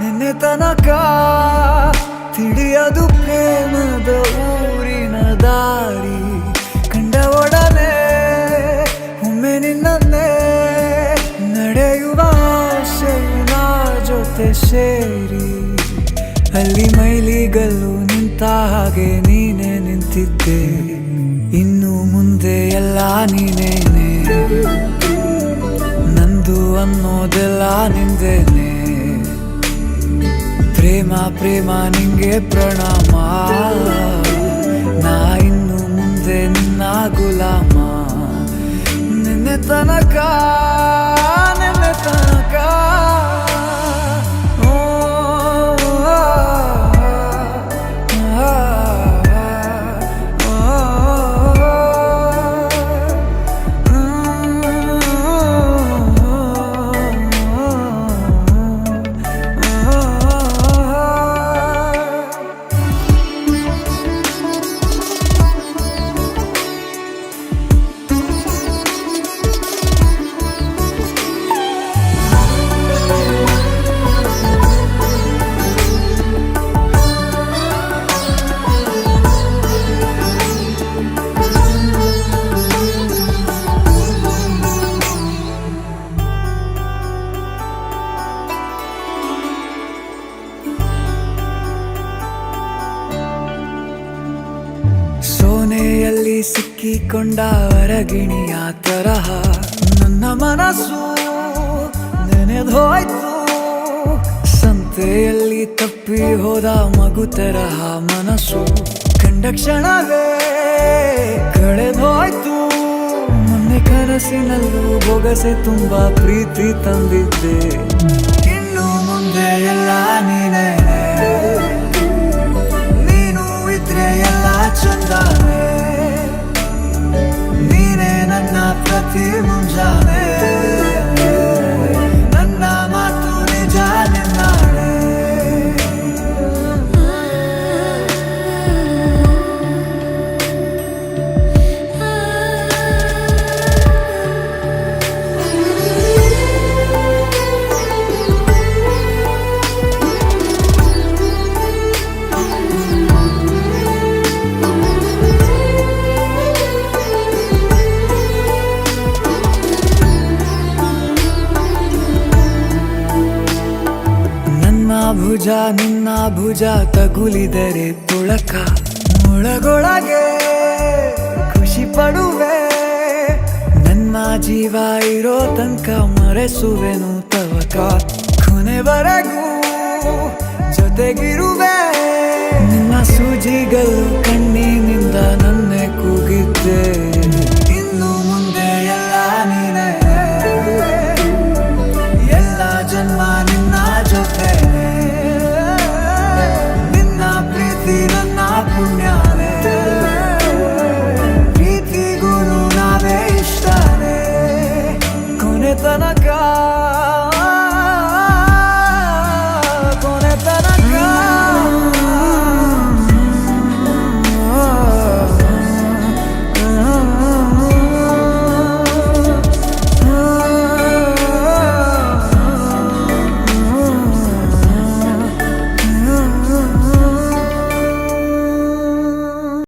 ನಿನ್ನೆ ತನಕ ತಿಳಿಯದು ಪ್ರೇಮದ ಊರಿನ ದಾರಿ. ಕಂಡ ಒಡನೆ ಒಮ್ಮೆ ನಿನ್ನೇ ನಡೆಯುವ ಆಸೆಯು ನಾ ಜೊತೆ ಸೇರಿ. ಅಲ್ಲಿ ಮೈಲಿಗಲ್ಲು ನಿಂತ ಹಾಗೆ ನೀನೆ ನಿಂತಿದ್ದೆ, ಇನ್ನು ಮುಂದೆ ಎಲ್ಲ ನೀನೇನೆ. ನಂದು ಅನ್ನೋದೆಲ್ಲ ನಿಂದೇನೆ. ಪ್ರೇಮ ಪ್ರೇಮ ನಿಂಗೆ ಪ್ರಣಾಮ, ನಾ ಇನ್ನು ಮುಂದೆ ನಿನ್ನ ಗುಲಾಮ. ನಿನ್ನೆ ತನಕ ಸೋನೆಯಲ್ಲಿ ಸಿಕ್ಕಿಕೊಂಡ ಅರಗಿಣಿಯ ತರಹ ನನ್ನ ಮನಸ್ಸು ನೆನೆದೋಯ್ತು. ಸಂತೆಯಲ್ಲಿ ತಪ್ಪಿ ಹೋದ ಮಗು ತರಹ ಮನಸ್ಸು ಕಂಡ ಕ್ಷಣವೇ ಕಳೆದೋಯ್ತು. ಮೊನ್ನೆ ಕನಸಿನಲ್ಲೂ ಬೊಗಸೆ ತುಂಬಾ ಪ್ರೀತಿ ತಂದಿದ್ದೆ, ಇನ್ನು ಮುಂದೆ ಎಲ್ಲ ನೀನೇ. ಎಲ್ಲ ಚಂದಾನೆ, ನೀನೇ ನನ್ನ ಪ್ರತಿ ಮುಂಜಾನೆ. ನನ್ನ ಮಾತು ನಿಜ ನಿನ್ನಾಡೆ. ಭುಜ ನಿನ್ನ ಭುಜ ತಗುಲಿದರೆ ತುಳಕ, ಒಳಗೊಳಗೆ ಖುಷಿ ಪಡುವೆ. ನನ್ನ ಜೀವ ಇರೋ ತನಕ ಮರೆಸುವೆನು ತವಕ, ಕೊನೆವರೆಗೂ ಜೊತೆಗಿರುವೆ. ನಿನ್ನ ಸೂಜಿಗಳು ಕಣ್ಣಿನಿಂದ ನನ್ನೆ ಕೂಗಿದ್ದೆ,